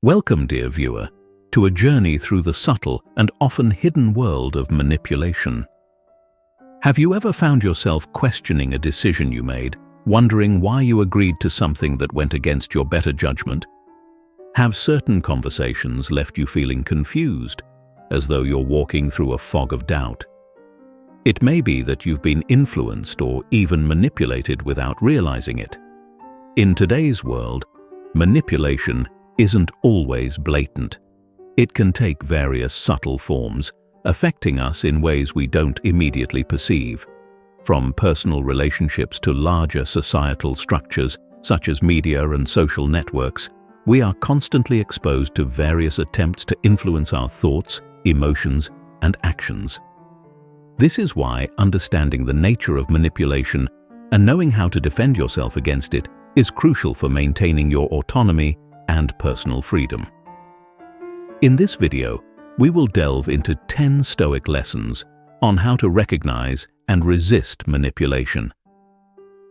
Welcome, dear viewer, to a journey through the subtle and often hidden world of manipulation. Have you ever found yourself questioning a decision you made, wondering why you agreed to something that went against your better judgment? Have certain conversations left you feeling confused, as though you're walking through a fog of doubt? It may be that you've been influenced or even manipulated without realizing it. In today's world, manipulation isn't always blatant. It can take various subtle forms, affecting us in ways we don't immediately perceive. From personal relationships to larger societal structures, such as media and social networks, we are constantly exposed to various attempts to influence our thoughts, emotions, and actions. This is why understanding the nature of manipulation and knowing how to defend yourself against it is crucial for maintaining your autonomy and personal freedom. In this video, we will delve into 10 Stoic lessons on how to recognize and resist manipulation.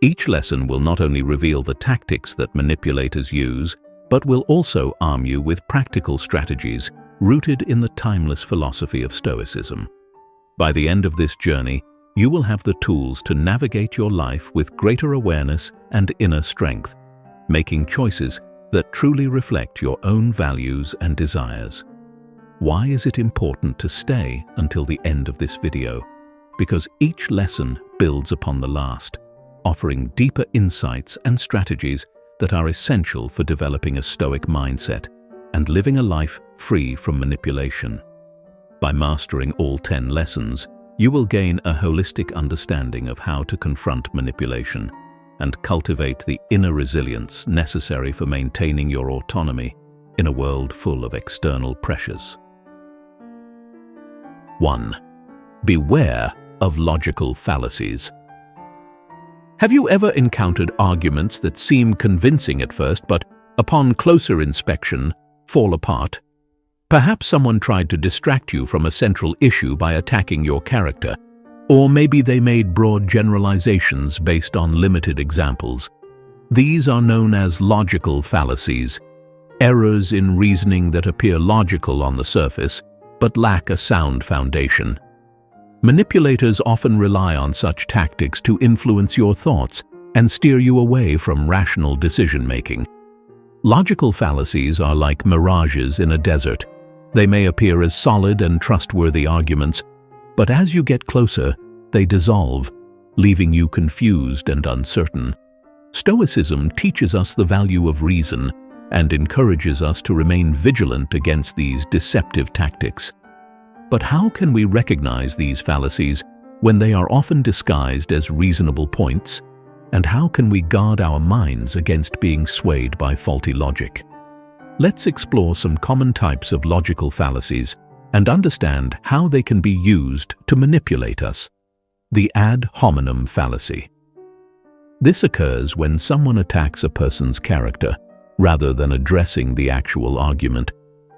Each lesson will not only reveal the tactics that manipulators use, but will also arm you with practical strategies rooted in the timeless philosophy of Stoicism. By the end of this journey, you will have the tools to navigate your life with greater awareness and inner strength, making choices that truly reflect your own values and desires. Why is it important to stay until the end of this video? Because each lesson builds upon the last, offering deeper insights and strategies that are essential for developing a Stoic mindset and living a life free from manipulation. By mastering all 10 lessons, you will gain a holistic understanding of how to confront manipulation and cultivate the inner resilience necessary for maintaining your autonomy in a world full of external pressures. 1. Beware of logical fallacies. Have you ever encountered arguments that seem convincing at first, but upon closer inspection, fall apart? Perhaps someone tried to distract you from a central issue by attacking your character, or maybe they made broad generalizations based on limited examples. These are known as logical fallacies, errors in reasoning that appear logical on the surface, but lack a sound foundation. Manipulators often rely on such tactics to influence your thoughts and steer you away from rational decision-making. Logical fallacies are like mirages in a desert. They may appear as solid and trustworthy arguments, but as you get closer, they dissolve, leaving you confused and uncertain. Stoicism teaches us the value of reason and encourages us to remain vigilant against these deceptive tactics. But how can we recognize these fallacies when they are often disguised as reasonable points? And how can we guard our minds against being swayed by faulty logic? Let's explore some common types of logical fallacies and understand how they can be used to manipulate us. The ad hominem fallacy. This occurs when someone attacks a person's character rather than addressing the actual argument.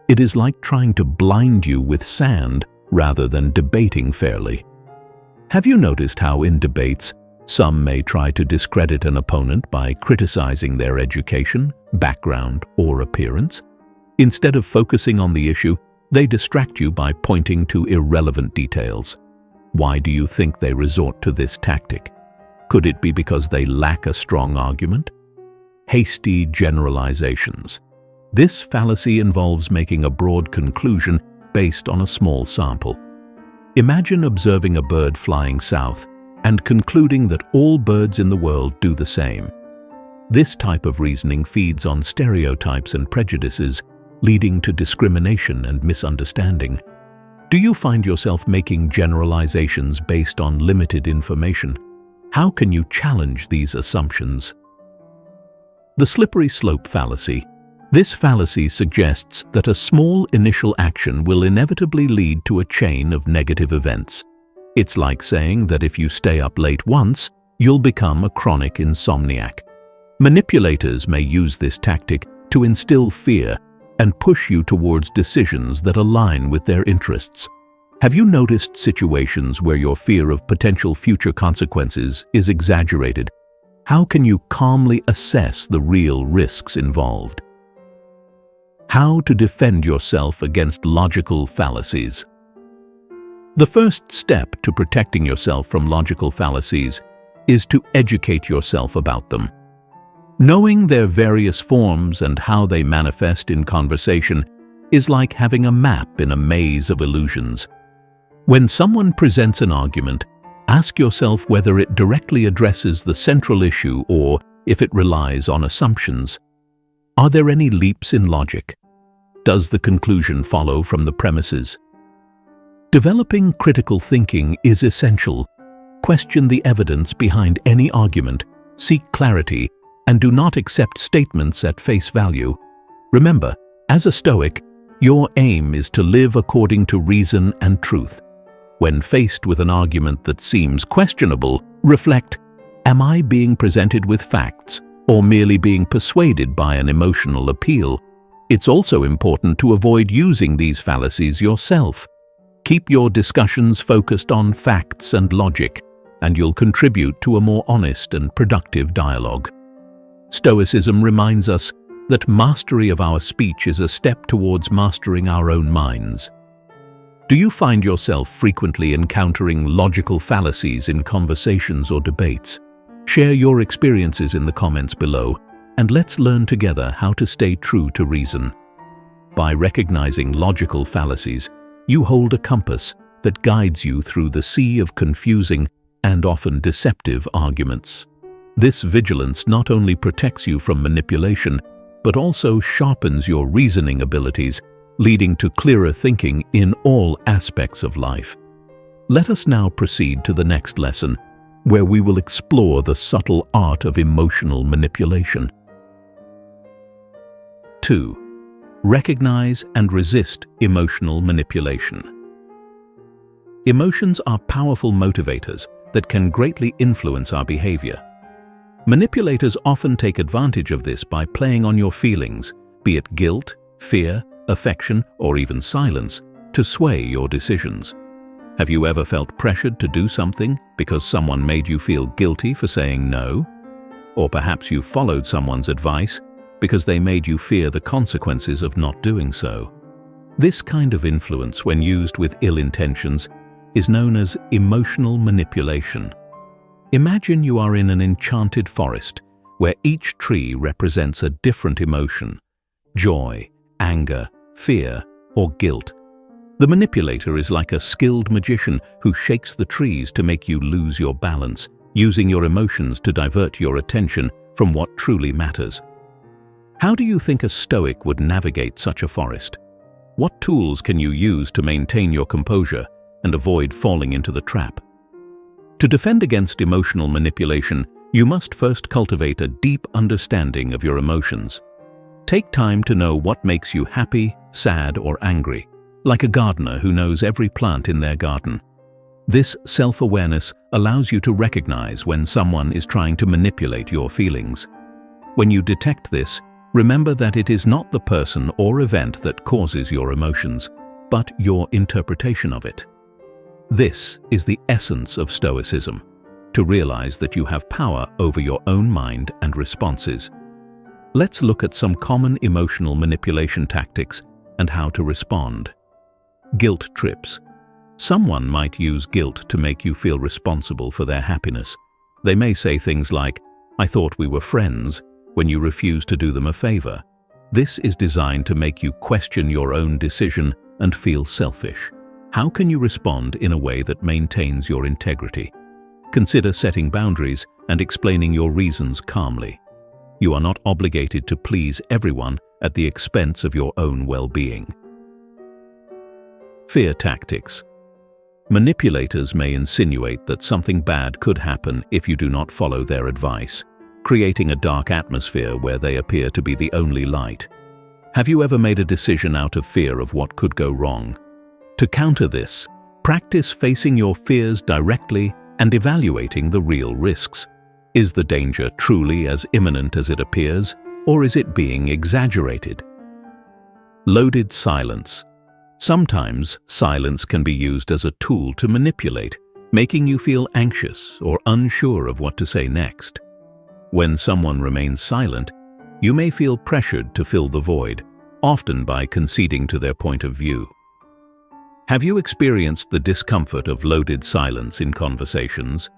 It is like trying to blind you with sand rather than debating fairly. Have you noticed how in debates, some may try to discredit an opponent by criticizing their education, background, or appearance? Instead of focusing on the issue, they distract you by pointing to irrelevant details. Why do you think they resort to this tactic? Could it be because they lack a strong argument? Hasty generalizations. This fallacy involves making a broad conclusion based on a small sample. Imagine observing a bird flying south and concluding that all birds in the world do the same. This type of reasoning feeds on stereotypes and prejudices, leading to discrimination and misunderstanding. Do you find yourself making generalizations based on limited information? How can you challenge these assumptions? The slippery slope fallacy. This fallacy suggests that a small initial action will inevitably lead to a chain of negative events. It's like saying that if you stay up late once, you'll become a chronic insomniac. Manipulators may use this tactic to instill fear and push you towards decisions that align with their interests. Have you noticed situations where your fear of potential future consequences is exaggerated? How can you calmly assess the real risks involved? How to defend yourself against logical fallacies. The first step to protecting yourself from logical fallacies is to educate yourself about them. Knowing their various forms and how they manifest in conversation is like having a map in a maze of illusions. When someone presents an argument, ask yourself whether it directly addresses the central issue or if it relies on assumptions. Are there any leaps in logic? Does the conclusion follow from the premises? Developing critical thinking is essential. Question the evidence behind any argument, seek clarity, and do not accept statements at face value. Remember, as a Stoic, your aim is to live according to reason and truth. When faced with an argument that seems questionable, reflect, am I being presented with facts or merely being persuaded by an emotional appeal? It's also important to avoid using these fallacies yourself. Keep your discussions focused on facts and logic, and you'll contribute to a more honest and productive dialogue. Stoicism reminds us that mastery of our speech is a step towards mastering our own minds. Do you find yourself frequently encountering logical fallacies in conversations or debates? Share your experiences in the comments below, and let's learn together how to stay true to reason. By recognizing logical fallacies, you hold a compass that guides you through the sea of confusing and often deceptive arguments. This vigilance not only protects you from manipulation, but also sharpens your reasoning abilities, leading to clearer thinking in all aspects of life. Let us now proceed to the next lesson, where we will explore the subtle art of emotional manipulation. 2. Recognize and resist emotional manipulation. Emotions are powerful motivators that can greatly influence our behavior. Manipulators often take advantage of this by playing on your feelings, be it guilt, fear, affection, or even silence, to sway your decisions. Have you ever felt pressured to do something because someone made you feel guilty for saying no? Or perhaps you followed someone's advice because they made you fear the consequences of not doing so. This kind of influence, when used with ill intentions, is known as emotional manipulation. Imagine you are in an enchanted forest where each tree represents a different emotion: joy, anger, fear, or guilt. The manipulator is like a skilled magician who shakes the trees to make you lose your balance, using your emotions to divert your attention from what truly matters. How do you think a Stoic would navigate such a forest? What tools can you use to maintain your composure and avoid falling into the trap? To defend against emotional manipulation, you must first cultivate a deep understanding of your emotions. Take time to know what makes you happy, sad, or angry, like a gardener who knows every plant in their garden. This self-awareness allows you to recognize when someone is trying to manipulate your feelings. When you detect this, remember that it is not the person or event that causes your emotions, but your interpretation of it. This is the essence of Stoicism, to realize that you have power over your own mind and responses. Let's look at some common emotional manipulation tactics and how to respond. Guilt trips. Someone might use guilt to make you feel responsible for their happiness. They may say things like, "I thought we were friends," when you refuse to do them a favor. This is designed to make you question your own decision and feel selfish. How can you respond in a way that maintains your integrity? Consider setting boundaries and explaining your reasons calmly. You are not obligated to please everyone at the expense of your own well-being. Fear tactics. Manipulators may insinuate that something bad could happen if you do not follow their advice, creating a dark atmosphere where they appear to be the only light. Have you ever made a decision out of fear of what could go wrong? To counter this, practice facing your fears directly and evaluating the real risks. Is the danger truly as imminent as it appears, or is it being exaggerated? Loaded silence. Sometimes silence can be used as a tool to manipulate, making you feel anxious or unsure of what to say next. When someone remains silent, you may feel pressured to fill the void, often by conceding to their point of view. Have you experienced the discomfort of loaded silence in conversations?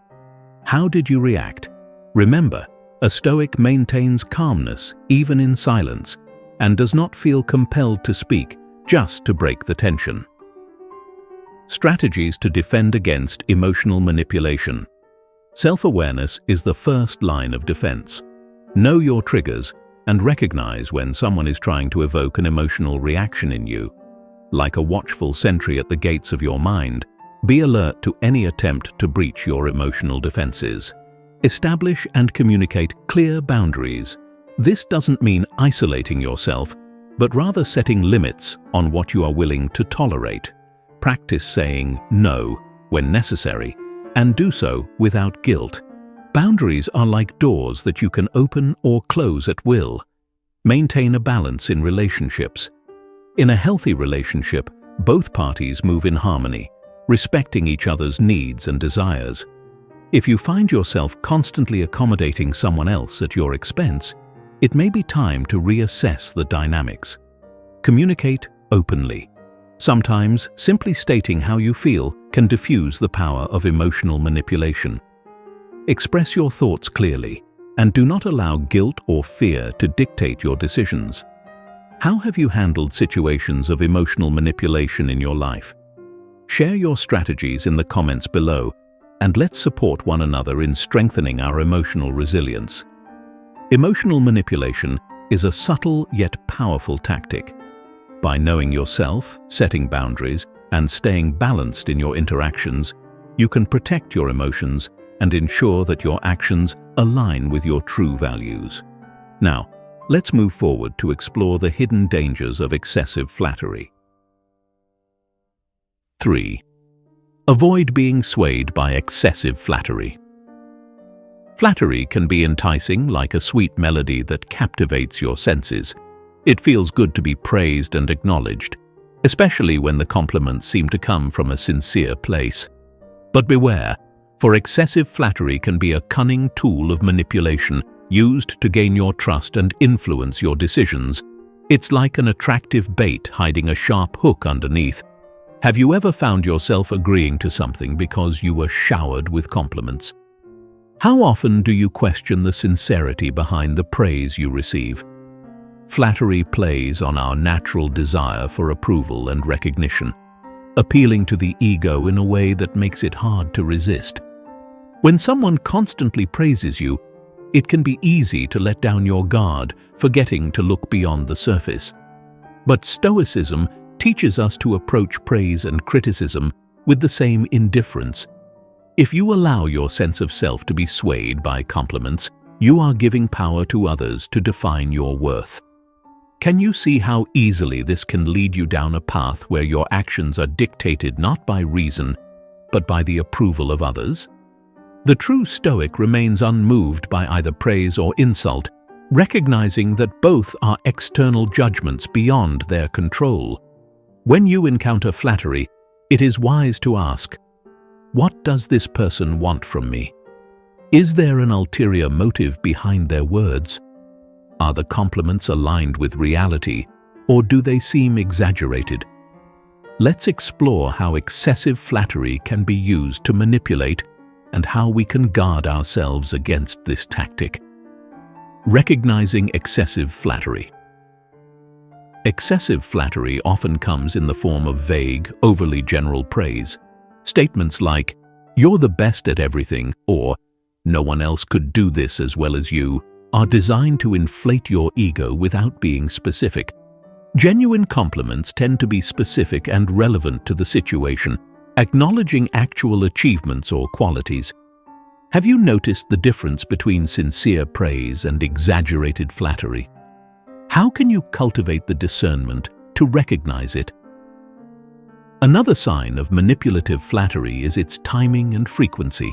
How did you react? Remember, a Stoic maintains calmness even in silence and does not feel compelled to speak just to break the tension. Strategies to defend against emotional manipulation. Self-awareness is the first line of defense. Know your triggers and recognize when someone is trying to evoke an emotional reaction in you. Like a watchful sentry at the gates of your mind, be alert to any attempt to breach your emotional defenses. Establish and communicate clear boundaries. This doesn't mean isolating yourself, but rather setting limits on what you are willing to tolerate. Practice saying no when necessary, and do so without guilt. Boundaries are like doors that you can open or close at will. Maintain a balance in relationships. In a healthy relationship, both parties move in harmony, respecting each other's needs and desires. If you find yourself constantly accommodating someone else at your expense, it may be time to reassess the dynamics. Communicate openly. Sometimes, simply stating how you feel can diffuse the power of emotional manipulation. Express your thoughts clearly, and do not allow guilt or fear to dictate your decisions. How have you handled situations of emotional manipulation in your life? Share your strategies in the comments below, and let's support one another in strengthening our emotional resilience. Emotional manipulation is a subtle yet powerful tactic. By knowing yourself, setting boundaries, and staying balanced in your interactions, you can protect your emotions and ensure that your actions align with your true values. Now, let's move forward to explore the hidden dangers of excessive flattery. 3. Avoid being swayed by excessive flattery. Flattery can be enticing, like a sweet melody that captivates your senses. It feels good to be praised and acknowledged, especially when the compliments seem to come from a sincere place. But beware, for excessive flattery can be a cunning tool of manipulation used to gain your trust and influence your decisions. It's like an attractive bait hiding a sharp hook underneath. Have you ever found yourself agreeing to something because you were showered with compliments? How often do you question the sincerity behind the praise you receive? Flattery plays on our natural desire for approval and recognition, appealing to the ego in a way that makes it hard to resist. When someone constantly praises you, it can be easy to let down your guard, forgetting to look beyond the surface. But Stoicism teaches us to approach praise and criticism with the same indifference. If you allow your sense of self to be swayed by compliments, you are giving power to others to define your worth. Can you see how easily this can lead you down a path where your actions are dictated not by reason, but by the approval of others? The true Stoic remains unmoved by either praise or insult, recognizing that both are external judgments beyond their control. When you encounter flattery, it is wise to ask, what does this person want from me? Is there an ulterior motive behind their words? Are the compliments aligned with reality, or do they seem exaggerated? Let's explore how excessive flattery can be used to manipulate and how we can guard ourselves against this tactic. Recognizing excessive flattery. Excessive flattery often comes in the form of vague, overly general praise. Statements like, "You're the best at everything," or "No one else could do this as well as you," are designed to inflate your ego without being specific. Genuine compliments tend to be specific and relevant to the situation, acknowledging actual achievements or qualities. Have you noticed the difference between sincere praise and exaggerated flattery? How can you cultivate the discernment to recognize it? Another sign of manipulative flattery is its timing and frequency.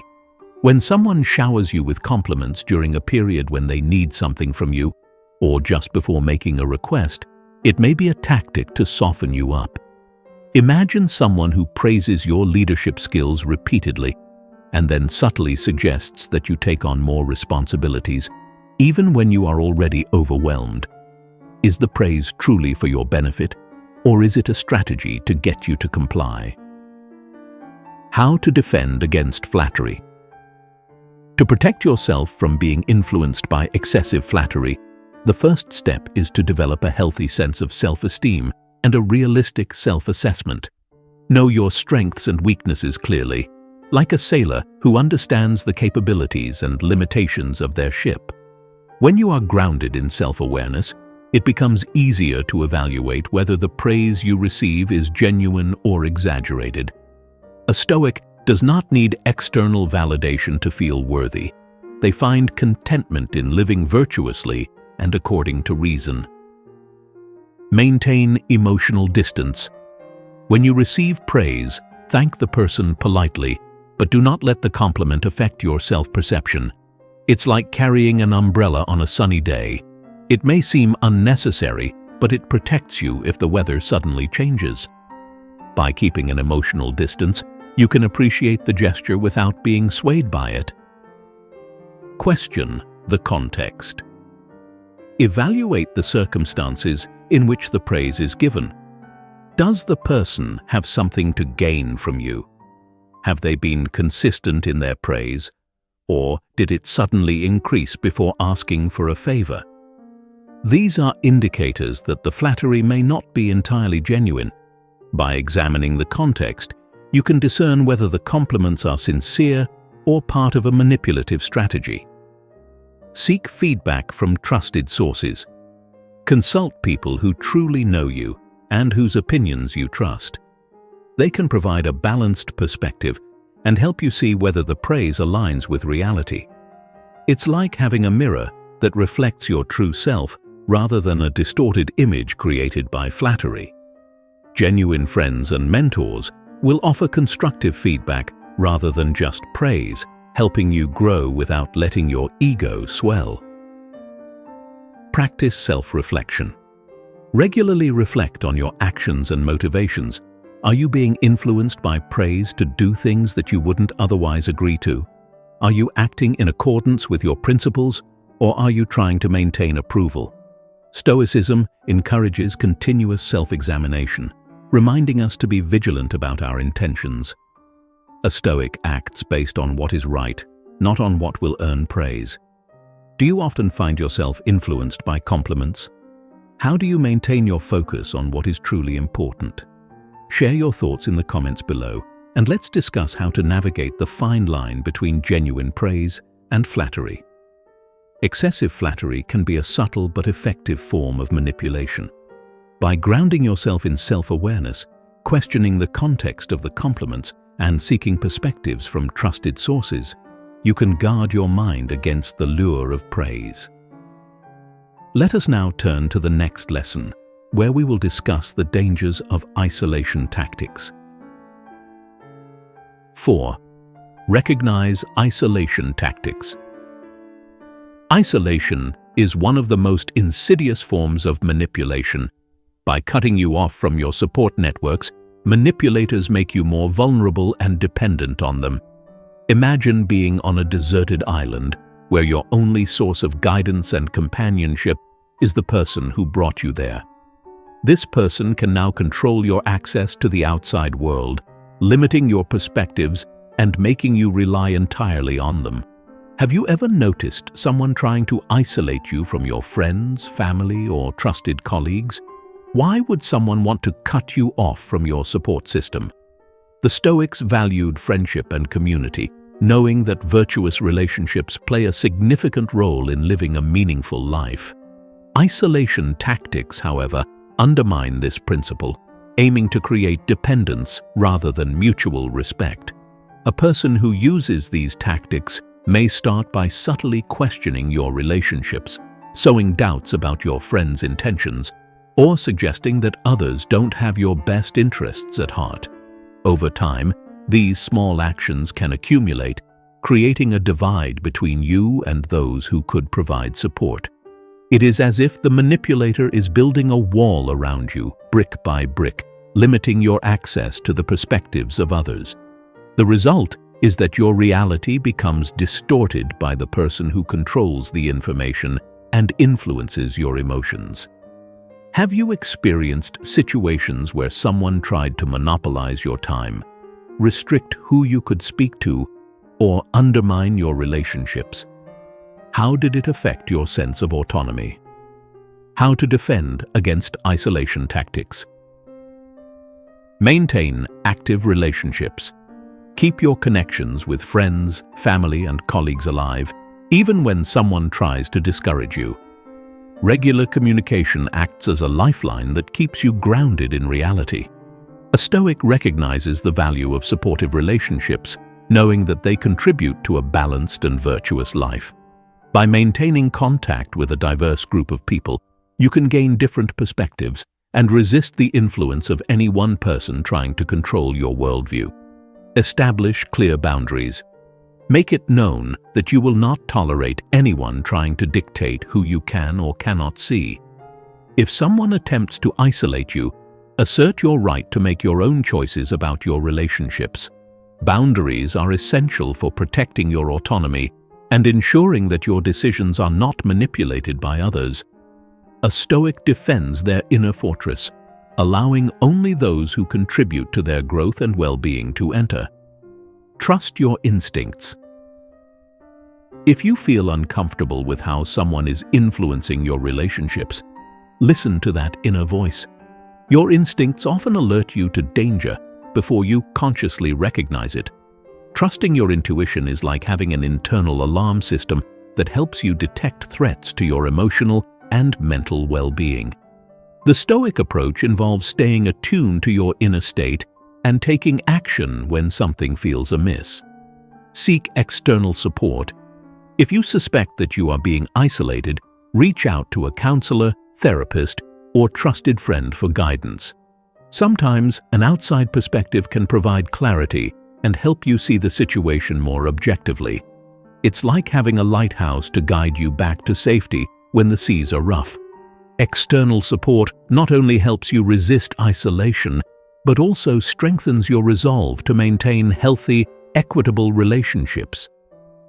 When someone showers you with compliments during a period when they need something from you, or just before making a request, it may be a tactic to soften you up. Imagine someone who praises your leadership skills repeatedly and then subtly suggests that you take on more responsibilities, even when you are already overwhelmed. Is the praise truly for your benefit, or is it a strategy to get you to comply? How to defend against flattery. To protect yourself from being influenced by excessive flattery, the first step is to develop a healthy sense of self-esteem and a realistic self-assessment. Know your strengths and weaknesses clearly, like a sailor who understands the capabilities and limitations of their ship. When you are grounded in self-awareness, it becomes easier to evaluate whether the praise you receive is genuine or exaggerated. A Stoic does not need external validation to feel worthy. They find contentment in living virtuously and according to reason. Maintain emotional distance. When you receive praise, thank the person politely, but do not let the compliment affect your self-perception. It's like carrying an umbrella on a sunny day. It may seem unnecessary, but it protects you if the weather suddenly changes. By keeping an emotional distance, you can appreciate the gesture without being swayed by it. Question the context. Evaluate the circumstances in which the praise is given. Does the person have something to gain from you? Have they been consistent in their praise, or did it suddenly increase before asking for a favor? These are indicators that the flattery may not be entirely genuine. By examining the context, you can discern whether the compliments are sincere or part of a manipulative strategy. Seek feedback from trusted sources. Consult people who truly know you and whose opinions you trust. They can provide a balanced perspective and help you see whether the praise aligns with reality. It's like having a mirror that reflects your true self rather than a distorted image created by flattery. Genuine friends and mentors will offer constructive feedback rather than just praise, helping you grow without letting your ego swell. Practice self-reflection. Regularly reflect on your actions and motivations. Are you being influenced by praise to do things that you wouldn't otherwise agree to? Are you acting in accordance with your principles, or are you trying to maintain approval? Stoicism encourages continuous self-examination, reminding us to be vigilant about our intentions. A Stoic acts based on what is right, not on what will earn praise. Do you often find yourself influenced by compliments? How do you maintain your focus on what is truly important? Share your thoughts in the comments below, and let's discuss how to navigate the fine line between genuine praise and flattery. Excessive flattery can be a subtle but effective form of manipulation. By grounding yourself in self-awareness, questioning the context of the compliments, and seeking perspectives from trusted sources, you can guard your mind against the lure of praise. Let us now turn to the next lesson, where we will discuss the dangers of isolation tactics. 4. Recognize isolation tactics. Isolation is one of the most insidious forms of manipulation. By cutting you off from your support networks, manipulators make you more vulnerable and dependent on them. Imagine being on a deserted island where your only source of guidance and companionship is the person who brought you there. This person can now control your access to the outside world, limiting your perspectives and making you rely entirely on them. Have you ever noticed someone trying to isolate you from your friends, family, or trusted colleagues? Why would someone want to cut you off from your support system? The Stoics valued friendship and community, knowing that virtuous relationships play a significant role in living a meaningful life. Isolation tactics, however, undermine this principle, aiming to create dependence rather than mutual respect. A person who uses these tactics may start by subtly questioning your relationships, sowing doubts about your friends' intentions, or suggesting that others don't have your best interests at heart. Over time, these small actions can accumulate, creating a divide between you and those who could provide support. It is as if the manipulator is building a wall around you, brick by brick, limiting your access to the perspectives of others. The result is that your reality becomes distorted by the person who controls the information and influences your emotions. Have you experienced situations where someone tried to monopolize your time, restrict who you could speak to, or undermine your relationships? How did it affect your sense of autonomy? How to defend against isolation tactics. Maintain active relationships. Keep your connections with friends, family, and colleagues alive, even when someone tries to discourage you. Regular communication acts as a lifeline that keeps you grounded in reality. A Stoic recognizes the value of supportive relationships, knowing that they contribute to a balanced and virtuous life. By maintaining contact with a diverse group of people, you can gain different perspectives and resist the influence of any one person trying to control your worldview. Establish clear boundaries. Make it known that you will not tolerate anyone trying to dictate who you can or cannot see. If someone attempts to isolate you, assert your right to make your own choices about your relationships. Boundaries are essential for protecting your autonomy and ensuring that your decisions are not manipulated by others. A Stoic defends their inner fortress, allowing only those who contribute to their growth and well-being to enter. Trust your instincts. If you feel uncomfortable with how someone is influencing your relationships, listen to that inner voice. Your instincts often alert you to danger before you consciously recognize it. Trusting your intuition is like having an internal alarm system that helps you detect threats to your emotional and mental well-being. The Stoic approach involves staying attuned to your inner state and taking action when something feels amiss. Seek external support. If you suspect that you are being isolated, reach out to a counselor, therapist, or trusted friend for guidance. Sometimes, an outside perspective can provide clarity and help you see the situation more objectively. It's like having a lighthouse to guide you back to safety when the seas are rough. External support not only helps you resist isolation, but also strengthens your resolve to maintain healthy, equitable relationships.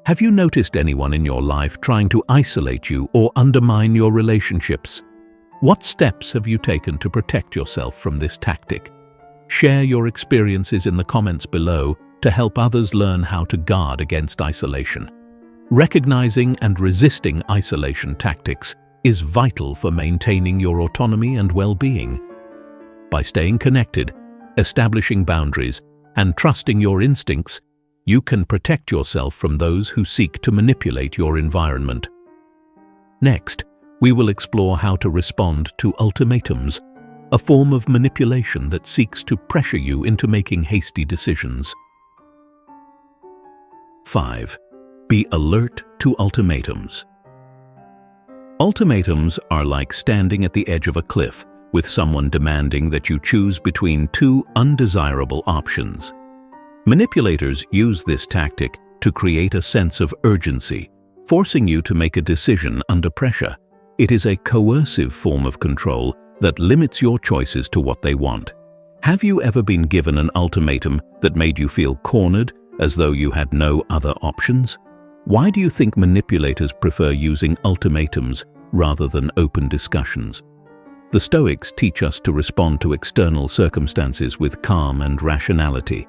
Have you noticed anyone in your life trying to isolate you or undermine your relationships? What steps have you taken to protect yourself from this tactic? Share your experiences in the comments below to help others learn how to guard against isolation. Recognizing and resisting isolation tactics is vital for maintaining your autonomy and well-being. By staying connected, establishing boundaries, and trusting your instincts, you can protect yourself from those who seek to manipulate your environment. Next, we will explore how to respond to ultimatums, a form of manipulation that seeks to pressure you into making hasty decisions. 5. Be alert to ultimatums. Ultimatums are like standing at the edge of a cliff with someone demanding that you choose between two undesirable options. Manipulators use this tactic to create a sense of urgency, forcing you to make a decision under pressure. It is a coercive form of control that limits your choices to what they want. Have you ever been given an ultimatum that made you feel cornered, as though you had no other options? Why do you think manipulators prefer using ultimatums rather than open discussions? The Stoics teach us to respond to external circumstances with calm and rationality.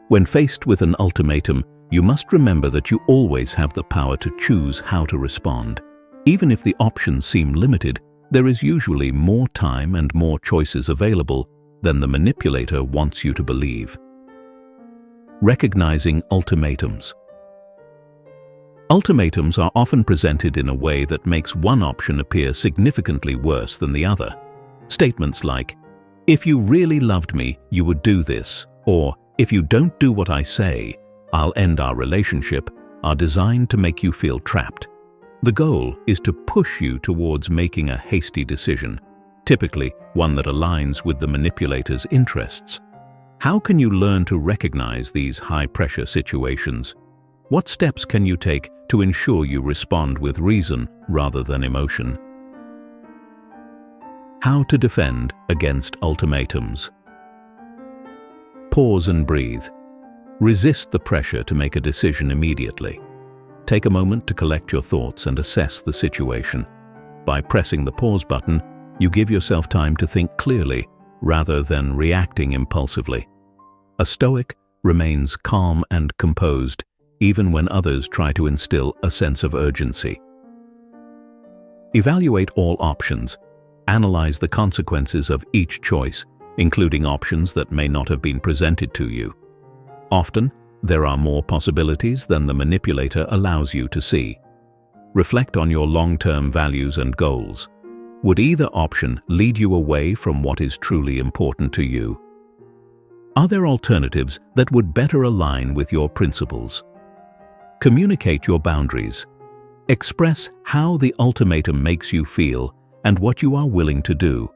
When faced with an ultimatum, you must remember that you always have the power to choose how to respond. Even if the options seem limited, there is usually more time and more choices available than the manipulator wants you to believe. Recognizing ultimatums. Ultimatums are often presented in a way that makes one option appear significantly worse than the other. Statements like, "If you really loved me, you would do this," or "If you don't do what I say, I'll end our relationship," are designed to make you feel trapped. The goal is to push you towards making a hasty decision, typically one that aligns with the manipulator's interests. How can you learn to recognize these high-pressure situations? What steps can you take to ensure you respond with reason rather than emotion? How to defend against ultimatums. Pause and breathe. Resist the pressure to make a decision immediately. Take a moment to collect your thoughts and assess the situation. By pressing the pause button, You give yourself time to think clearly rather than reacting impulsively. A Stoic remains calm and composed even when others try to instill a sense of urgency. Evaluate all options. Analyze the consequences of each choice, including options that may not have been presented to you. Often, there are more possibilities than the manipulator allows you to see. Reflect on your long-term values and goals. Would either option lead you away from what is truly important to you? Are there alternatives that would better align with your principles? Communicate your boundaries. Express how the ultimatum makes you feel and what you are willing to do.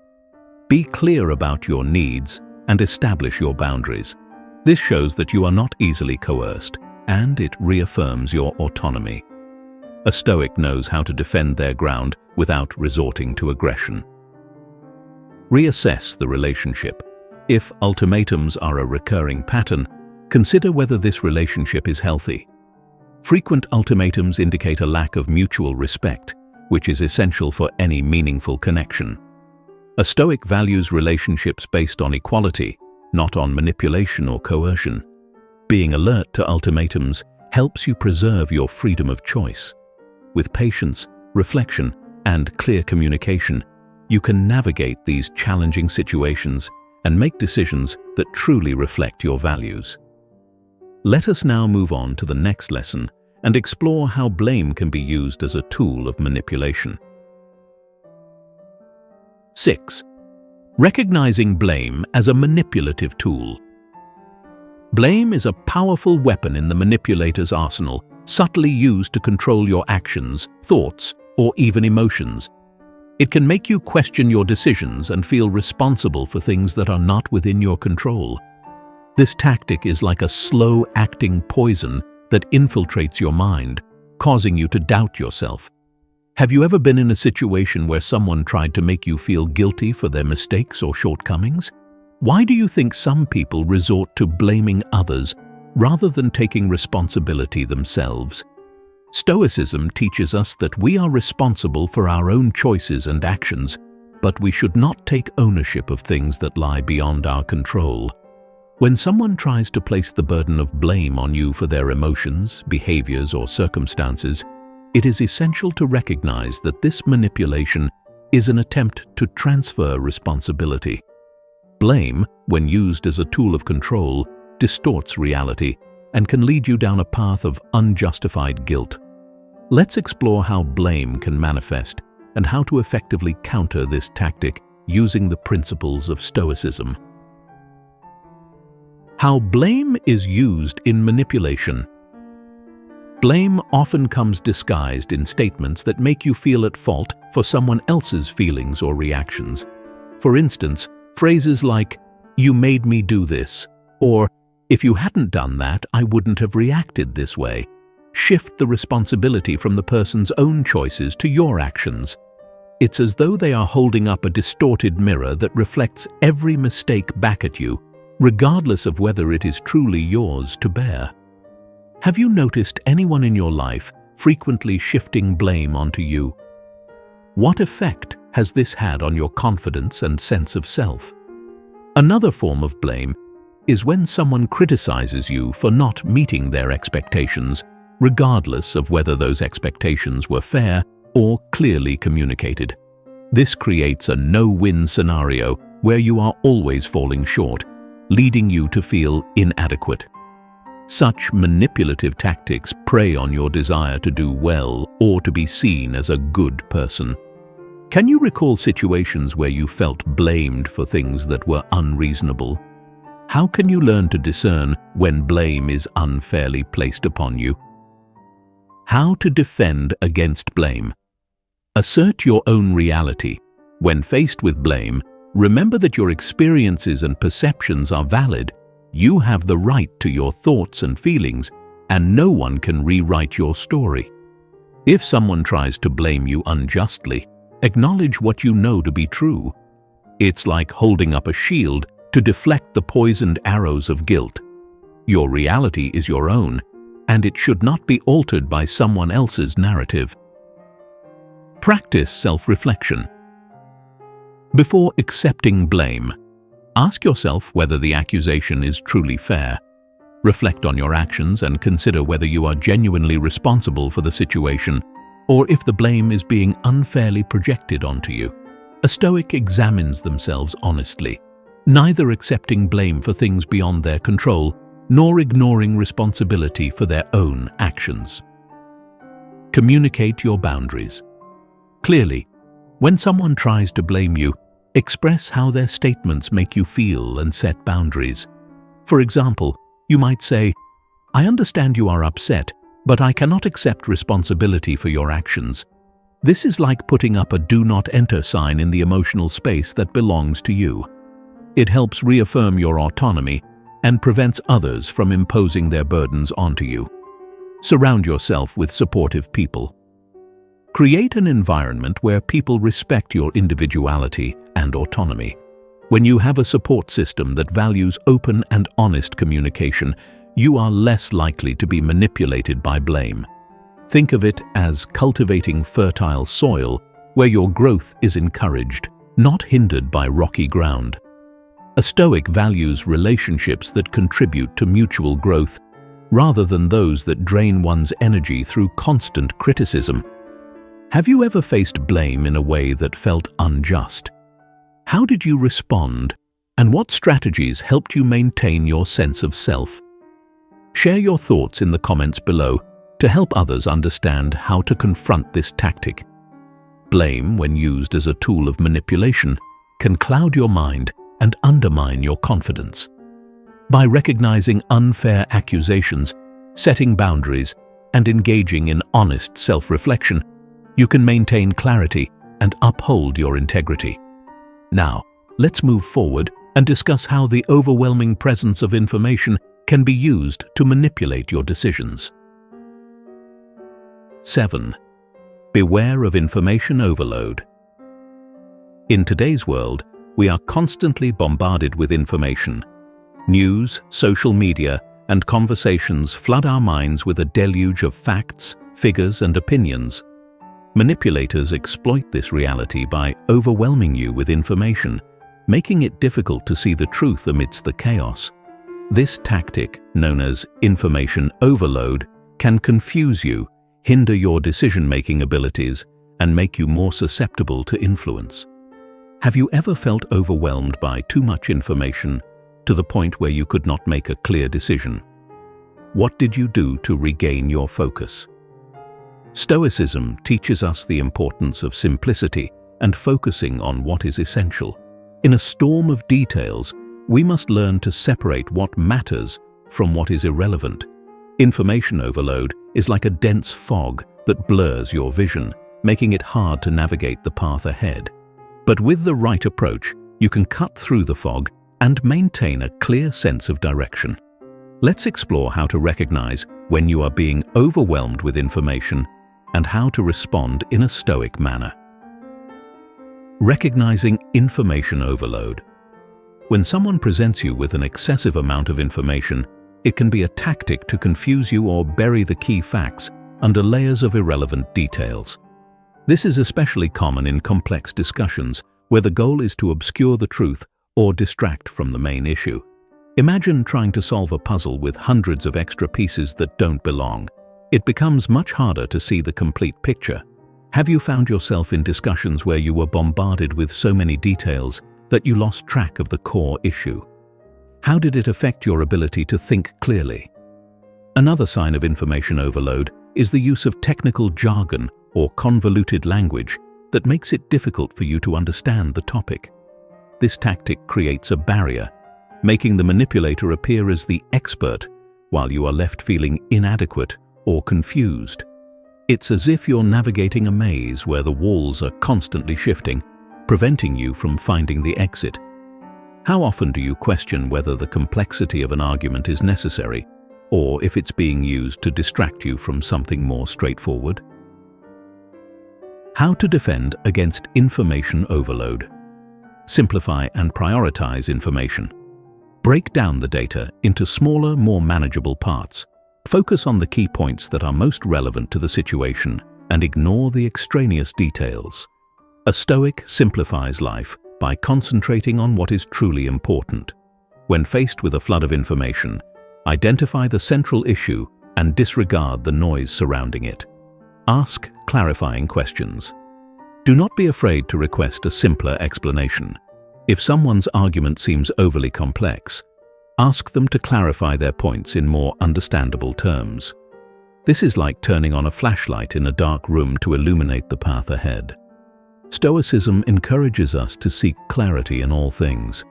Be clear about your needs and establish your boundaries. This shows that you are not easily coerced, and it reaffirms your autonomy. A Stoic knows how to defend their ground without resorting to aggression. Reassess the relationship. If ultimatums are a recurring pattern, consider whether this relationship is healthy. Frequent ultimatums indicate a lack of mutual respect, which is essential for any meaningful connection. A Stoic values relationships based on equality, not on manipulation or coercion. Being alert to ultimatums helps you preserve your freedom of choice. With patience, reflection, and clear communication, you can navigate these challenging situations and make decisions that truly reflect your values. Let us now move on to the next lesson and explore how blame can be used as a tool of manipulation. 6. Recognizing blame as a manipulative tool. Blame is a powerful weapon in the manipulator's arsenal, subtly used to control your actions, thoughts, or even emotions. It can make you question your decisions and feel responsible for things that are not within your control. This tactic is like a slow-acting poison that infiltrates your mind, causing you to doubt yourself. Have you ever been in a situation where someone tried to make you feel guilty for their mistakes or shortcomings? Why do you think some people resort to blaming others rather than taking responsibility themselves? Stoicism teaches us that we are responsible for our own choices and actions, but we should not take ownership of things that lie beyond our control. When someone tries to place the burden of blame on you for their emotions, behaviors, or circumstances, it is essential to recognize that this manipulation is an attempt to transfer responsibility. Blame, when used as a tool of control, distorts reality and can lead you down a path of unjustified guilt. Let's explore how blame can manifest and how to effectively counter this tactic using the principles of Stoicism. How blame is used in manipulation. Blame often comes disguised in statements that make you feel at fault for someone else's feelings or reactions. For instance, phrases like, "You made me do this," or "If you hadn't done that, I wouldn't have reacted this way," shift the responsibility from the person's own choices to your actions. It's as though they are holding up a distorted mirror that reflects every mistake back at you, regardless of whether it is truly yours to bear. Have you noticed anyone in your life frequently shifting blame onto you? What effect has this had on your confidence and sense of self? Another form of blame is when someone criticizes you for not meeting their expectations, regardless of whether those expectations were fair or clearly communicated. This creates a no-win scenario where you are always falling short, leading you to feel inadequate. Such manipulative tactics prey on your desire to do well or to be seen as a good person. Can you recall situations where you felt blamed for things that were unreasonable? How can you learn to discern when blame is unfairly placed upon you? How to defend against blame. Assert your own reality. When faced with blame, remember that your experiences and perceptions are valid. You have the right to your thoughts and feelings, and no one can rewrite your story. If someone tries to blame you unjustly, acknowledge what you know to be true. It's like holding up a shield to deflect the poisoned arrows of guilt. Your reality is your own, and it should not be altered by someone else's narrative. Practice self-reflection. Before accepting blame, ask yourself whether the accusation is truly fair. Reflect on your actions and consider whether you are genuinely responsible for the situation or if the blame is being unfairly projected onto you. A Stoic examines themselves honestly, neither accepting blame for things beyond their control nor ignoring responsibility for their own actions. Communicate your boundaries. Clearly, when someone tries to blame you, express how their statements make you feel and set boundaries. For example, you might say, "I understand you are upset, but I cannot accept responsibility for your actions." This is like putting up a "Do Not Enter" sign in the emotional space that belongs to you. It helps reaffirm your autonomy and prevents others from imposing their burdens onto you. Surround yourself with supportive people. Create an environment where people respect your individuality and autonomy. When you have a support system that values open and honest communication, you are less likely to be manipulated by blame. Think of it as cultivating fertile soil where your growth is encouraged, not hindered by rocky ground. A Stoic values relationships that contribute to mutual growth, rather than those that drain one's energy through constant criticism. Have you ever faced blame in a way that felt unjust? How did you respond, and what strategies helped you maintain your sense of self? Share your thoughts in the comments below to help others understand how to confront this tactic. Blame, when used as a tool of manipulation, can cloud your mind and undermine your confidence. By recognizing unfair accusations, setting boundaries, and engaging in honest self-reflection, you can maintain clarity and uphold your integrity. Now, let's move forward and discuss how the overwhelming presence of information can be used to manipulate your decisions. 7. Beware of information overload. In today's world, we are constantly bombarded with information. News, social media, and conversations flood our minds with a deluge of facts, figures, and opinions. Manipulators exploit this reality by overwhelming you with information, making it difficult to see the truth amidst the chaos. This tactic, known as information overload, can confuse you, hinder your decision-making abilities, and make you more susceptible to influence. Have you ever felt overwhelmed by too much information to the point where you could not make a clear decision? What did you do to regain your focus? Stoicism teaches us the importance of simplicity and focusing on what is essential. In a storm of details, we must learn to separate what matters from what is irrelevant. Information overload is like a dense fog that blurs your vision, making it hard to navigate the path ahead. But with the right approach, you can cut through the fog and maintain a clear sense of direction. Let's explore how to recognize when you are being overwhelmed with information and how to respond in a Stoic manner. Recognizing information overload. When someone presents you with an excessive amount of information, it can be a tactic to confuse you or bury the key facts under layers of irrelevant details. This is especially common in complex discussions where the goal is to obscure the truth or distract from the main issue. Imagine trying to solve a puzzle with hundreds of extra pieces that don't belong. It becomes much harder to see the complete picture. Have you found yourself in discussions where you were bombarded with so many details that you lost track of the core issue? How did it affect your ability to think clearly? Another sign of information overload is the use of technical jargon or convoluted language that makes it difficult for you to understand the topic. This tactic creates a barrier, making the manipulator appear as the expert while you are left feeling inadequate or confused. It's as if you're navigating a maze where the walls are constantly shifting, preventing you from finding the exit. How often do you question whether the complexity of an argument is necessary, or if it's being used to distract you from something more straightforward? How to defend against information overload. Simplify and prioritize information. Break down the data into smaller, more manageable parts. Focus on the key points that are most relevant to the situation and ignore the extraneous details. A Stoic simplifies life by concentrating on what is truly important. When faced with a flood of information, identify the central issue and disregard the noise surrounding it. Ask clarifying questions. Do not be afraid to request a simpler explanation. If someone's argument seems overly complex, ask them to clarify their points in more understandable terms. This is like turning on a flashlight in a dark room to illuminate the path ahead. Stoicism encourages us to seek clarity in all things.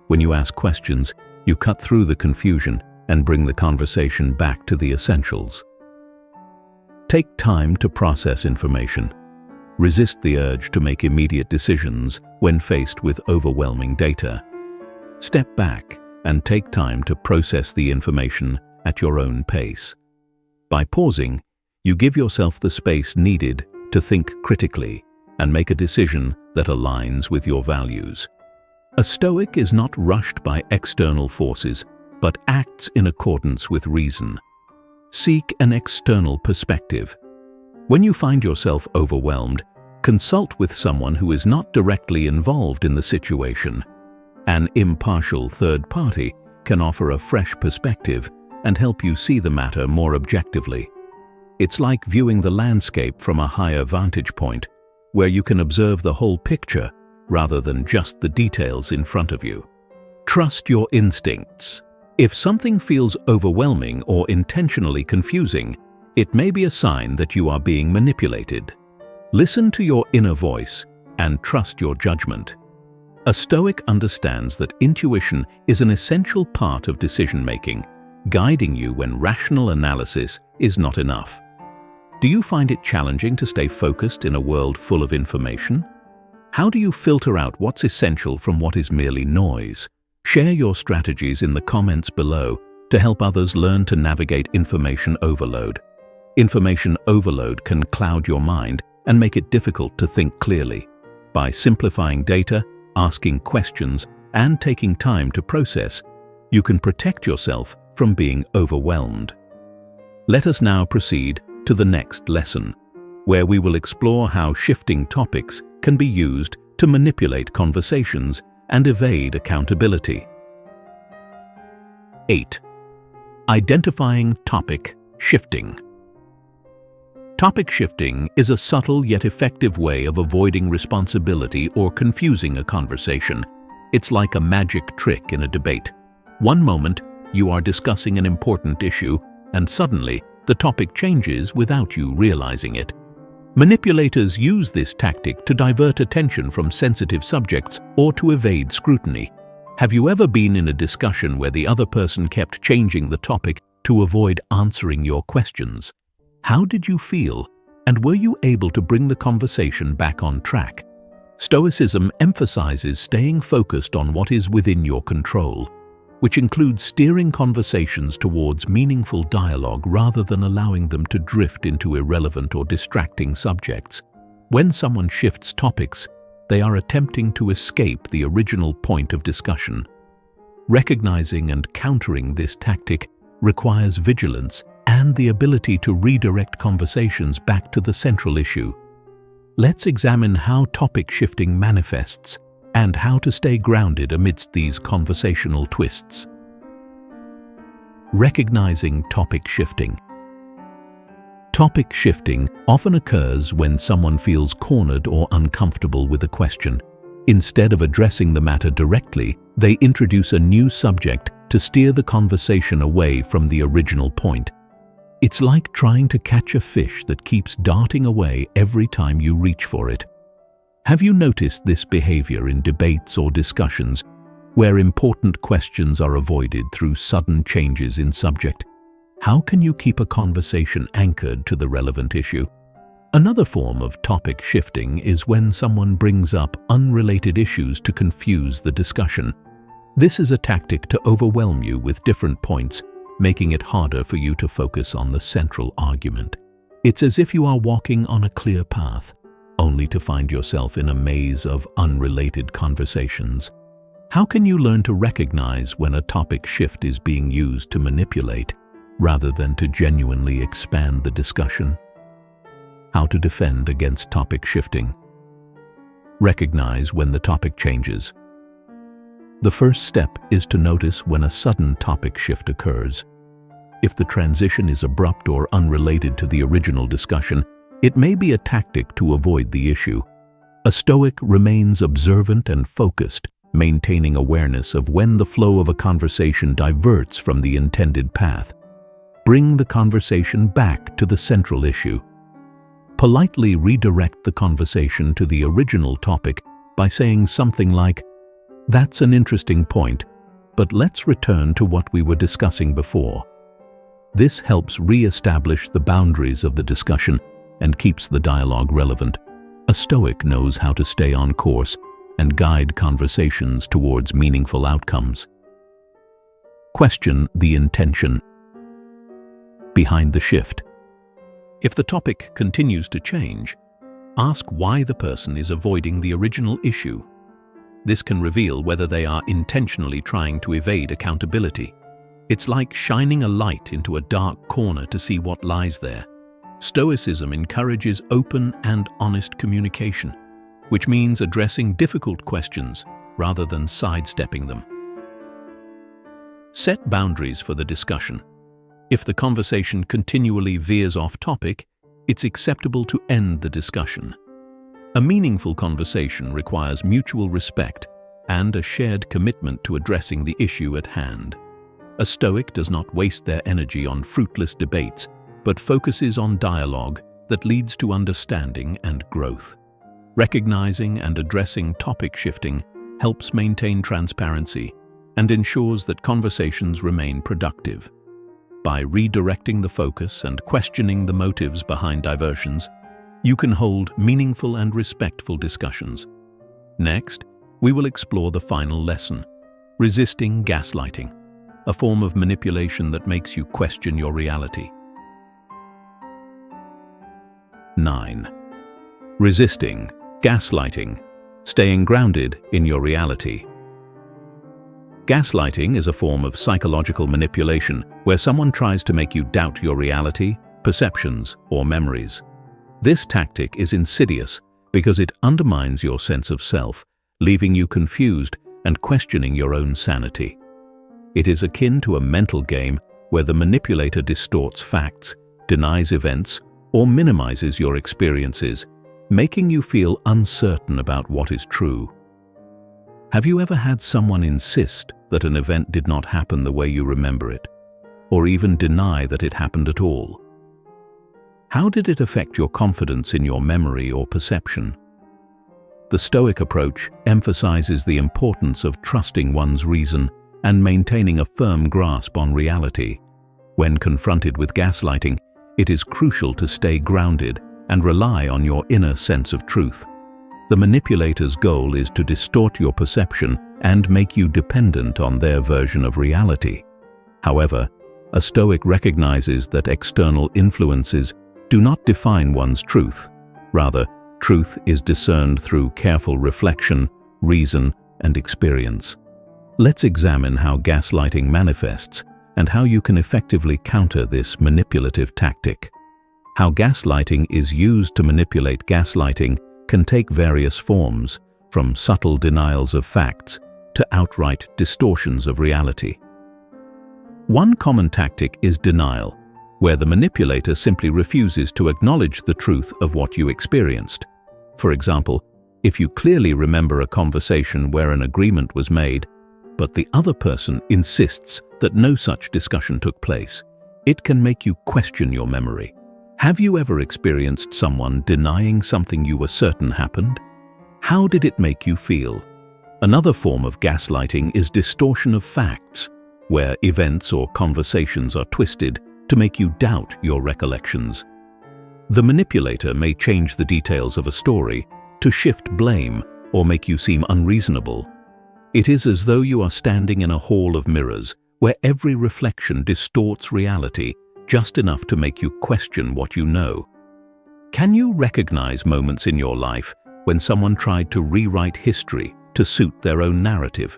When you ask questions, you cut through the confusion and bring the conversation back to the essentials. Take time to process information. Resist the urge to make immediate decisions when faced with overwhelming data. Step back and take time to process the information at your own pace. By pausing, you give yourself the space needed to think critically and make a decision that aligns with your values. A Stoic is not rushed by external forces, but acts in accordance with reason. Seek an external perspective. When you find yourself overwhelmed, consult with someone who is not directly involved in the situation. An impartial third party can offer a fresh perspective and help you see the matter more objectively. It's like viewing the landscape from a higher vantage point, where you can observe the whole picture rather than just the details in front of you. Trust your instincts. If something feels overwhelming or intentionally confusing, it may be a sign that you are being manipulated. Listen to your inner voice and trust your judgment. A Stoic understands that intuition is an essential part of decision-making, guiding you when rational analysis is not enough. Do you find it challenging to stay focused in a world full of information? How do you filter out what's essential from what is merely noise? Share your strategies in the comments below to help others learn to navigate information overload. Information overload can cloud your mind and make it difficult to think clearly. By simplifying data, asking questions, and taking time to process, you can protect yourself from being overwhelmed. Let us now proceed to the next lesson, where we will explore how shifting topics can be used to manipulate conversations and evade accountability. 8. Identifying topic shifting. Topic shifting is a subtle yet effective way of avoiding responsibility or confusing a conversation. It's like a magic trick in a debate. One moment, you are discussing an important issue, and suddenly, the topic changes without you realizing it. Manipulators use this tactic to divert attention from sensitive subjects or to evade scrutiny. Have you ever been in a discussion where the other person kept changing the topic to avoid answering your questions? How did you feel, and were you able to bring the conversation back on track? Stoicism emphasizes staying focused on what is within your control, which includes steering conversations towards meaningful dialogue rather than allowing them to drift into irrelevant or distracting subjects. When someone shifts topics, they are attempting to escape the original point of discussion. Recognizing and countering this tactic requires vigilance and the ability to redirect conversations back to the central issue. Let's examine how topic shifting manifests and how to stay grounded amidst these conversational twists. Recognizing topic shifting. Topic shifting often occurs when someone feels cornered or uncomfortable with a question. Instead of addressing the matter directly, they introduce a new subject to steer the conversation away from the original point. It's like trying to catch a fish that keeps darting away every time you reach for it. Have you noticed this behavior in debates or discussions where important questions are avoided through sudden changes in subject? How can you keep a conversation anchored to the relevant issue? Another form of topic shifting is when someone brings up unrelated issues to confuse the discussion. This is a tactic to overwhelm you with different points, making it harder for you to focus on the central argument. It's as if you are walking on a clear path, only to find yourself in a maze of unrelated conversations. How can you learn to recognize when a topic shift is being used to manipulate, rather than to genuinely expand the discussion? How to defend against topic shifting. Recognize when the topic changes. The first step is to notice when a sudden topic shift occurs. If the transition is abrupt or unrelated to the original discussion, it may be a tactic to avoid the issue. A Stoic remains observant and focused, maintaining awareness of when the flow of a conversation diverts from the intended path. Bring the conversation back to the central issue. Politely redirect the conversation to the original topic by saying something like, "That's an interesting point, but let's return to what we were discussing before." This helps re-establish the boundaries of the discussion and keeps the dialogue relevant. A Stoic knows how to stay on course and guide conversations towards meaningful outcomes. Question the intention behind the shift. If the topic continues to change, ask why the person is avoiding the original issue. This can reveal whether they are intentionally trying to evade accountability. It's like shining a light into a dark corner to see what lies there. Stoicism encourages open and honest communication, which means addressing difficult questions rather than sidestepping them. Set boundaries for the discussion. If the conversation continually veers off topic, it's acceptable to end the discussion. A meaningful conversation requires mutual respect and a shared commitment to addressing the issue at hand. A Stoic does not waste their energy on fruitless debates, but focuses on dialogue that leads to understanding and growth. Recognizing and addressing topic shifting helps maintain transparency and ensures that conversations remain productive. By redirecting the focus and questioning the motives behind diversions, you can hold meaningful and respectful discussions. Next, we will explore the final lesson, resisting gaslighting, a form of manipulation that makes you question your reality. 9. Resisting gaslighting, staying grounded in your reality. Gaslighting is a form of psychological manipulation where someone tries to make you doubt your reality, perceptions, or memories. This tactic is insidious because it undermines your sense of self, leaving you confused and questioning your own sanity. It is akin to a mental game where the manipulator distorts facts, denies events, or minimizes your experiences, making you feel uncertain about what is true. Have you ever had someone insist that an event did not happen the way you remember it, or even deny that it happened at all? How did it affect your confidence in your memory or perception? The Stoic approach emphasizes the importance of trusting one's reason and maintaining a firm grasp on reality. When confronted with gaslighting, it is crucial to stay grounded and rely on your inner sense of truth. The manipulator's goal is to distort your perception and make you dependent on their version of reality. However, a Stoic recognizes that external influences do not define one's truth. Rather, truth is discerned through careful reflection, reason, and experience. Let's examine how gaslighting manifests and how you can effectively counter this manipulative tactic. How gaslighting is used to manipulate. Gaslighting can take various forms, from subtle denials of facts to outright distortions of reality. One common tactic is denial, where the manipulator simply refuses to acknowledge the truth of what you experienced. For example, if you clearly remember a conversation where an agreement was made, but the other person insists that no such discussion took place, it can make you question your memory. Have you ever experienced someone denying something you were certain happened? How did it make you feel? Another form of gaslighting is distortion of facts, where events or conversations are twisted to make you doubt your recollections. The manipulator may change the details of a story to shift blame or make you seem unreasonable. It is as though you are standing in a hall of mirrors where every reflection distorts reality just enough to make you question what you know. Can you recognize moments in your life when someone tried to rewrite history to suit their own narrative?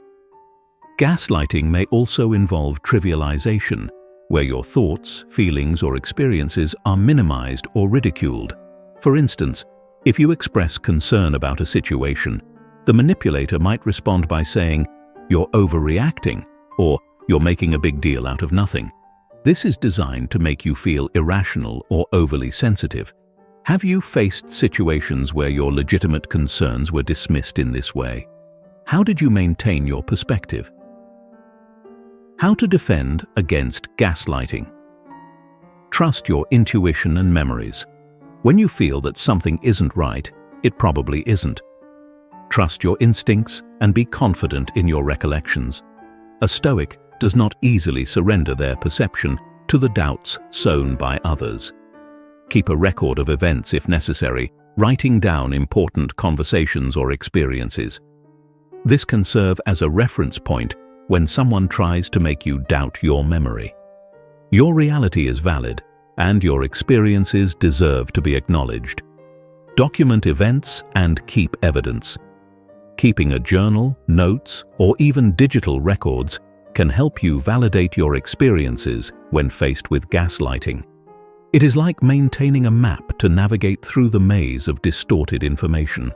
Gaslighting may also involve trivialization, where your thoughts, feelings, or experiences are minimized or ridiculed. For instance, If you express concern about a situation, the manipulator might respond by saying, "You're overreacting," or "You're making a big deal out of nothing." This is designed to make you feel irrational or overly sensitive. Have you faced situations where your legitimate concerns were dismissed in this way? How did you maintain your perspective? How to defend against gaslighting. Trust your intuition and memories. When you feel that something isn't right, it probably isn't. Trust your instincts and be confident in your recollections. A Stoic does not easily surrender their perception to the doubts sown by others. Keep a record of events if necessary, writing down important conversations or experiences. This can serve as a reference point when someone tries to make you doubt your memory. Your reality is valid, and your experiences deserve to be acknowledged. Document events and keep evidence. Keeping a journal, notes, or even digital records can help you validate your experiences when faced with gaslighting. It is like maintaining a map to navigate through the maze of distorted information.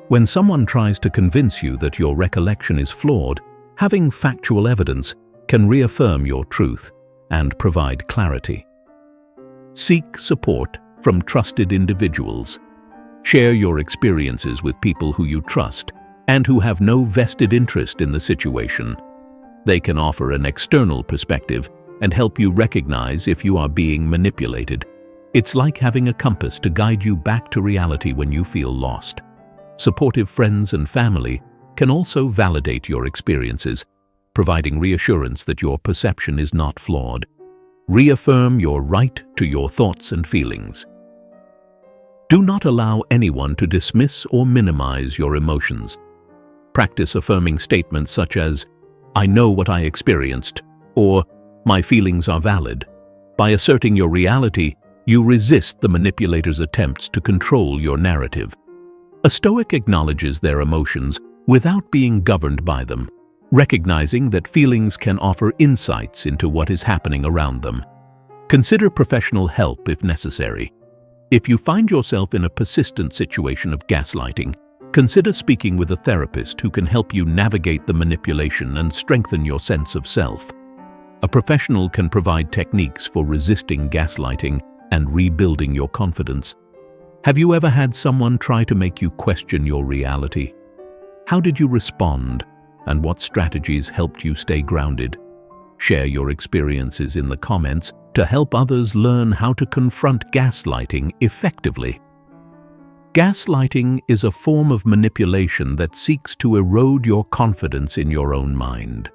When someone tries to convince you that your recollection is flawed, having factual evidence can reaffirm your truth and provide clarity. Seek support from trusted individuals. Share your experiences with people who you trust and who have no vested interest in the situation. They can offer an external perspective and help you recognize if you are being manipulated. It's like having a compass to guide you back to reality when you feel lost. Supportive friends and family can also validate your experiences, providing reassurance that your perception is not flawed. Reaffirm your right to your thoughts and feelings. Do not allow anyone to dismiss or minimize your emotions. Practice affirming statements such as, "I know what I experienced," or "My feelings are valid." By asserting your reality, you resist the manipulator's attempts to control your narrative. A Stoic acknowledges their emotions without being governed by them, recognizing that feelings can offer insights into what is happening around them. Consider professional help if necessary. If you find yourself in a persistent situation of gaslighting, consider speaking with a therapist who can help you navigate the manipulation and strengthen your sense of self. A professional can provide techniques for resisting gaslighting and rebuilding your confidence. Have you ever had someone try to make you question your reality? How did you respond, and what strategies helped you stay grounded? Share your experiences in the comments to help others learn how to confront gaslighting effectively. Gaslighting is a form of manipulation that seeks to erode your confidence in your own mind.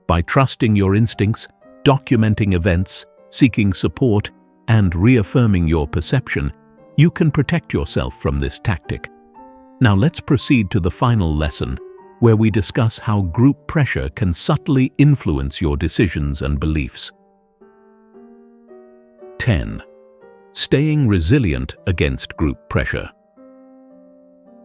By trusting your instincts, documenting events, seeking support, and reaffirming your perception, you can protect yourself from this tactic. Now let's proceed to the final lesson, where we discuss how group pressure can subtly influence your decisions and beliefs. 10. Staying resilient against group pressure.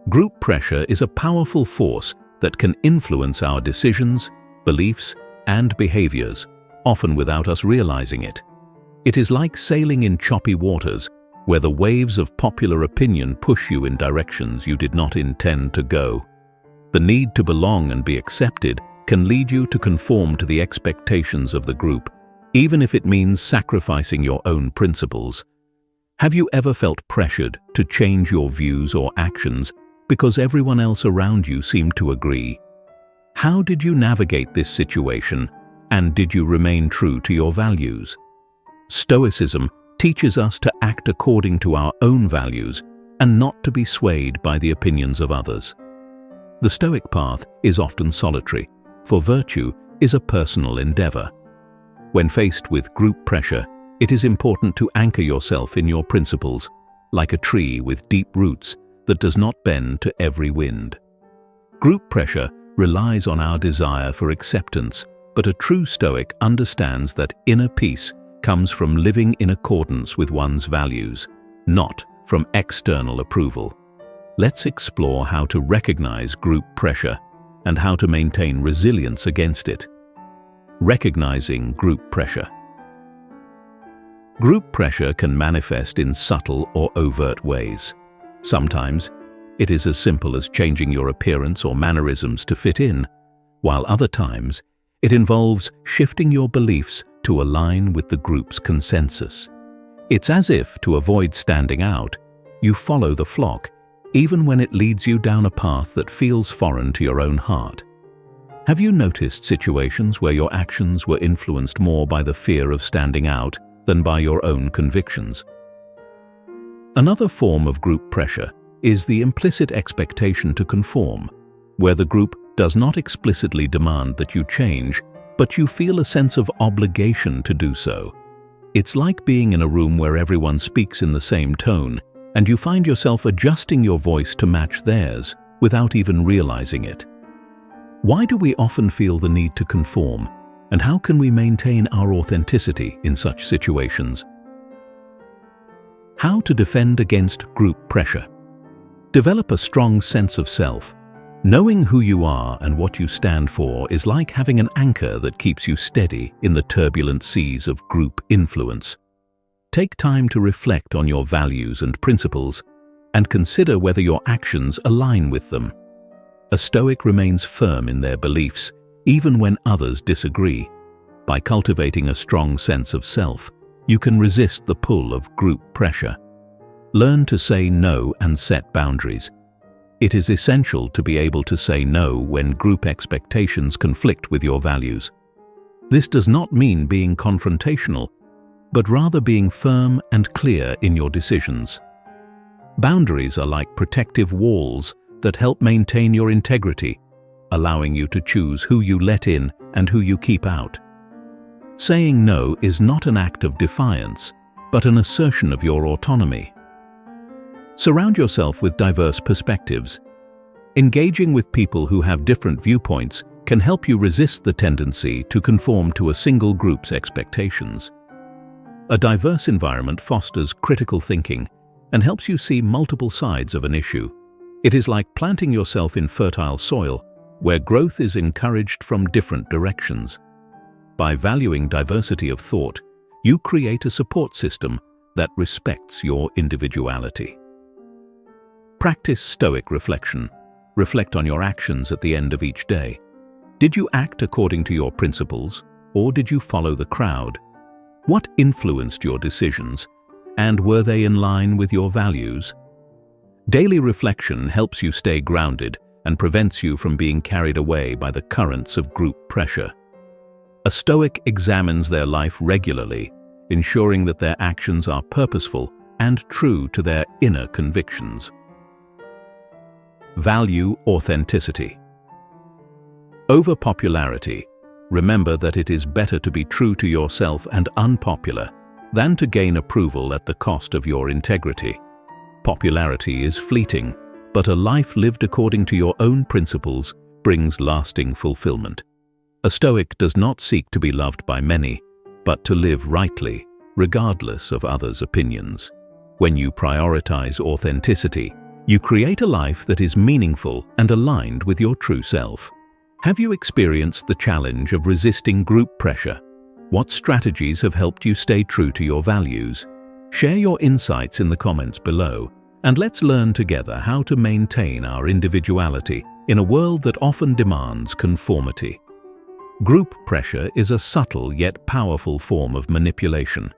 Group pressure is a powerful force that can influence our decisions, beliefs, and behaviors, often without us realizing it. It is like sailing in choppy waters, where the waves of popular opinion push you in directions you did not intend to go. The need to belong and be accepted can lead you to conform to the expectations of the group, even if it means sacrificing your own principles. Have you ever felt pressured to change your views or actions because everyone else around you seemed to agree? How did you navigate this situation, and did you remain true to your values? Stoicism teaches us to act according to our own values and not to be swayed by the opinions of others. The Stoic path is often solitary, for virtue is a personal endeavor. When faced with group pressure, it is important to anchor yourself in your principles, like a tree with deep roots that does not bend to every wind. Group pressure relies on our desire for acceptance, but a true Stoic understands that inner peace comes from living in accordance with one's values, not from external approval. Let's explore how to recognize group pressure and how to maintain resilience against it. Recognizing group pressure. Group pressure can manifest in subtle or overt ways. Sometimes, it is as simple as changing your appearance or mannerisms to fit in, while other times, it involves shifting your beliefs to align with the group's consensus. It's as if, to avoid standing out, you follow the flock, even when it leads you down a path that feels foreign to your own heart. Have you noticed situations where your actions were influenced more by the fear of standing out than by your own convictions? Another form of group pressure is the implicit expectation to conform, where the group does not explicitly demand that you change, but you feel a sense of obligation to do so. It's like being in a room where everyone speaks in the same tone, and you find yourself adjusting your voice to match theirs without even realizing it. Why do we often feel the need to conform, and how can we maintain our authenticity in such situations? How to defend against group pressure. Develop a strong sense of self. Knowing who you are and what you stand for is like having an anchor that keeps you steady in the turbulent seas of group influence. Take time to reflect on your values and principles and consider whether your actions align with them. A Stoic remains firm in their beliefs, even when others disagree. By cultivating a strong sense of self, you can resist the pull of group pressure. Learn to say no and set boundaries. It is essential to be able to say no when group expectations conflict with your values. This does not mean being confrontational, but rather being firm and clear in your decisions. Boundaries are like protective walls that help maintain your integrity, allowing you to choose who you let in and who you keep out. Saying no is not an act of defiance, but an assertion of your autonomy. Surround yourself with diverse perspectives. Engaging with people who have different viewpoints can help you resist the tendency to conform to a single group's expectations. A diverse environment fosters critical thinking and helps you see multiple sides of an issue. It is like planting yourself in fertile soil, where growth is encouraged from different directions. By valuing diversity of thought, you create a support system that respects your individuality. Practice Stoic reflection. Reflect on your actions at the end of each day. Did you act according to your principles, or did you follow the crowd? What influenced your decisions, and were they in line with your values? Daily reflection helps you stay grounded and prevents you from being carried away by the currents of group pressure. A Stoic examines their life regularly, ensuring that their actions are purposeful and true to their inner convictions. Value authenticity. Over popularity. Remember that it is better to be true to yourself and unpopular than to gain approval at the cost of your integrity. Popularity is fleeting, but a life lived according to your own principles brings lasting fulfillment. A Stoic does not seek to be loved by many, but to live rightly, regardless of others' opinions. When you prioritize authenticity, you create a life that is meaningful and aligned with your true self. Have you experienced the challenge of resisting group pressure? What strategies have helped you stay true to your values? Share your insights in the comments below, and let's learn together how to maintain our individuality in a world that often demands conformity. Group pressure is a subtle yet powerful form of manipulation.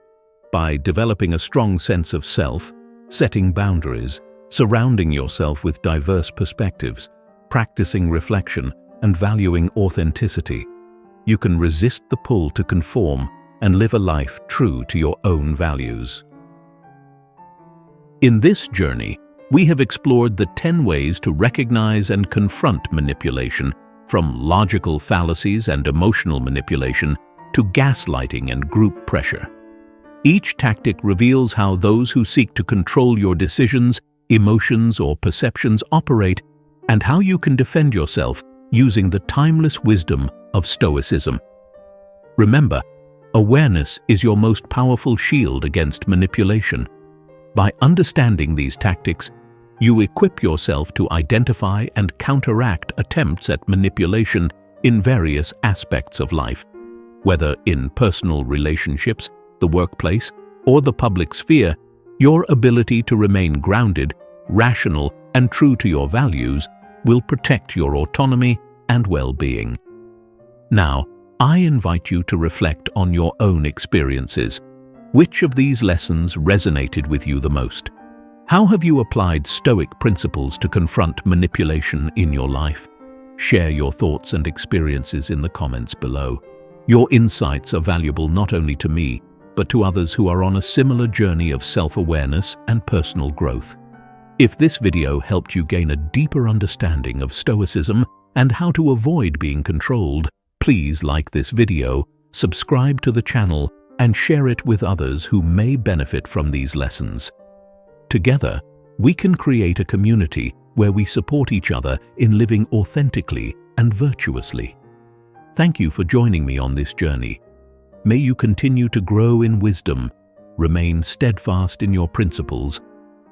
By developing a strong sense of self, setting boundaries, surrounding yourself with diverse perspectives, practicing reflection, and valuing authenticity, you can resist the pull to conform and live a life true to your own values. In this journey, we have explored the 10 ways to recognize and confront manipulation, from logical fallacies and emotional manipulation to gaslighting and group pressure. Each tactic reveals how those who seek to control your decisions, emotions, or perceptions operate, and how you can defend yourself using the timeless wisdom of Stoicism. Remember, awareness is your most powerful shield against manipulation. By understanding these tactics, you equip yourself to identify and counteract attempts at manipulation in various aspects of life. Whether in personal relationships, the workplace, or the public sphere, your ability to remain grounded rational, and true to your values will protect your autonomy and well-being. Now, I invite you to reflect on your own experiences. Which of these lessons resonated with you the most? How have you applied Stoic principles to confront manipulation in your life? Share your thoughts and experiences in the comments below. Your insights are valuable not only to me, but to others who are on a similar journey of self-awareness and personal growth. If this video helped you gain a deeper understanding of Stoicism and how to avoid being controlled, please like this video, subscribe to the channel, and share it with others who may benefit from these lessons. Together, we can create a community where we support each other in living authentically and virtuously. Thank you for joining me on this journey. May you continue to grow in wisdom, remain steadfast in your principles,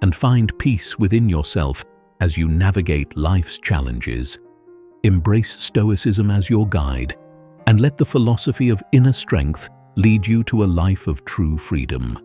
and find peace within yourself as you navigate life's challenges. Embrace Stoicism as your guide, and let the philosophy of inner strength lead you to a life of true freedom.